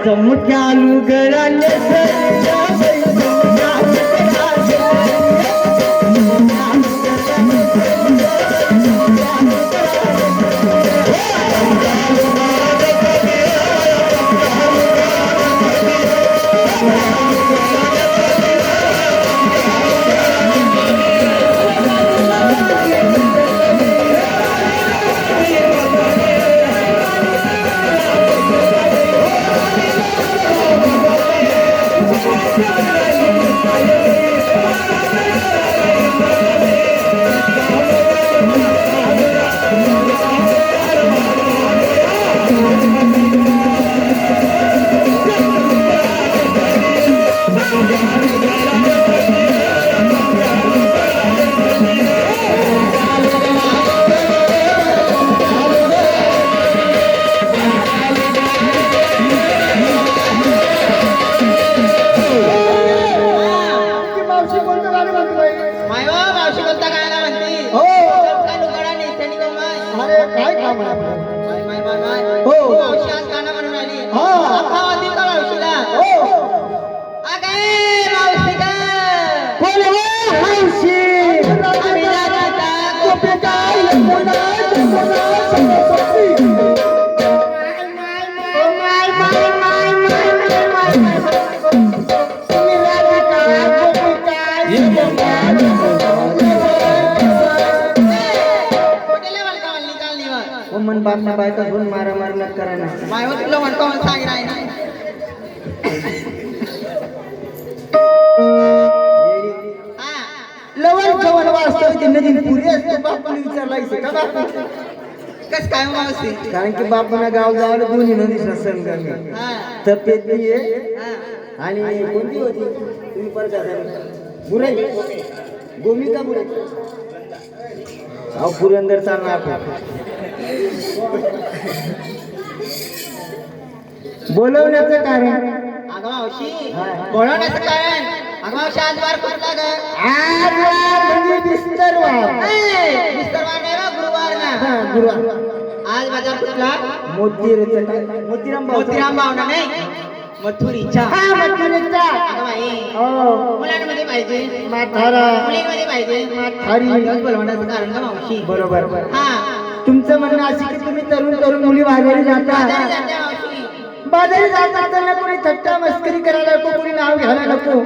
चमक्यालू गळाले मन बाप ना बायका घेऊन मारा मार न करा ना माय तुला म्हणतो मला सांग नाही ना लवण जवळ वास्तव ते नदीन पुरी असते बापाने विचारलायचे का बाप कस काय मावशी कारण की बापाना गाव जायला दोन्ही नदीचा संगम तपेती आहे आणि कोणती होती तुम्ही परत बुराई गोमिका बुराई अहो पुरंदर चालणार बोलवण्याचं कारण अगं मावशी बोलवण्याचं कारण अगं मावशी आज वार कुठला ग आज वार म्हणजे बिस्तरवार बिस्तरवार नाही बा गुरुवार ना गुरुवार आज बाजार कुठला मोतीराम भावना नाही मथुरीचा मथुरीचा अगं बाई मुलांमध्ये पाहिजे म्हातारा मुलींमध्ये पाहिजे म्हातारी बोलवण्याचं कारण का मावशी बरोबर हा तुमचं म्हणणं असं की तुम्ही तरुण मुली बाजारी जाता बाजारी जात असताना कोणी थट्टा मस्करी करायला नको कोणी नाव घ्यायला नको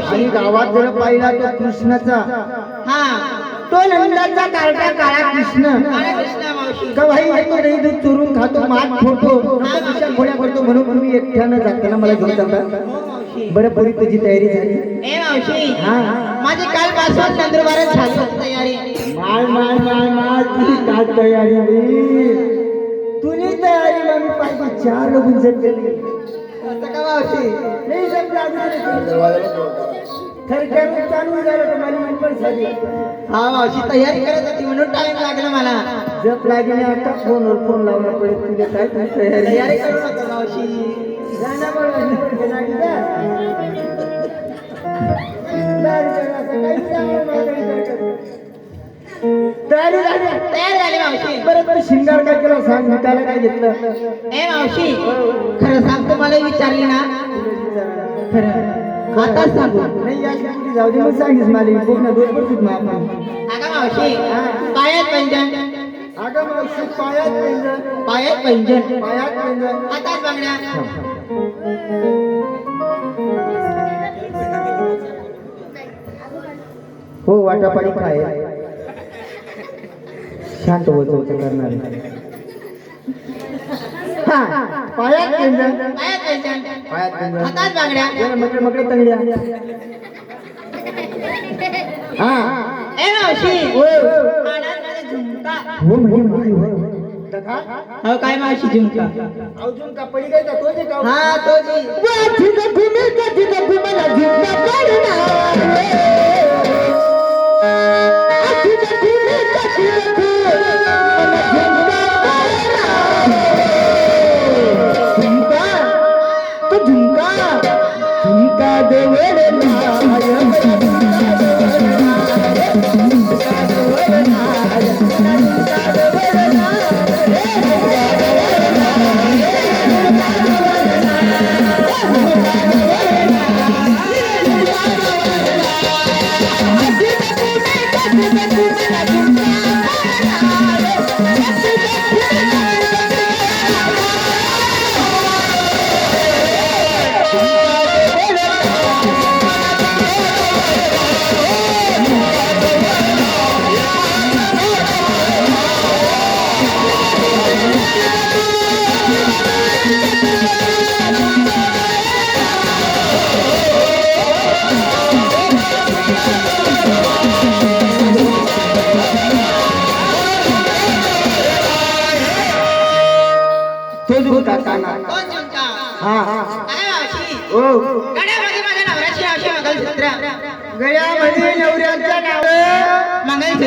आणि गावात जर पाहिला तो कृष्णाचा तो नंदाचा काळा काळा कृष्ण का भाई तो दही दूध चोरून खातो मात फोडतो खोड्या करतो म्हणून मी एकट्यानं जाताना मला घेऊन जाता बरं पुरी तुझी तयारी झाली ए मावशी माझी कालपासून नंदुरबारच झाली तयारी माय तुझी काय तयारी तुझी तयारी मग पाहिजे 4 लोक जगले असं का मावशी नाही खरं चालू झालं तर माझी मन पण झाली हा मावशी तयारी करत होती म्हणून टाइम लागला मला जप लागेल आता फोनवर फोन लावला पडेल तुझे काय तयारी करू नका मावशी तयारी झाली मावशी बरं शिंगार काय केला सांग त्याला काय घेतलं ए मावशी खरं सांगतो मला विचारली ना खरं आता सांगू नाही या जाऊ दे मग सांगीस मला पूर्ण 2 वर्षात आपण अगं मावशी पायात पंजन अगं मावशी पायात पैंजण पायात पैंजण पायात पैंजण हातात बांगड्या हो वाटापाडी काय शांत होत करणार हा पायात पैंजण पायात पैंजण पायात पैंजण हातात बांगड्या जरा मकडे मकडे तंगड्या हा ए मावशी हो कानात झुमका हो म्हणजे हो दखा हो काय मावशी झुमका अजून का पडी काय तो जे का हा तो जी वाचित घुमे कधी घुमला झुमका पडणार आखित घुमे कधी झुमका तो झुमका झुमका देवळे तो झुमका काना तो झुमका हा हा काय मावशी ओ गड्यामध्ये माझ्या नवऱ्याची नावशी मंगलसूत्र गळ्यामध्ये नवऱ्याच्या नाव मंगलसूत्र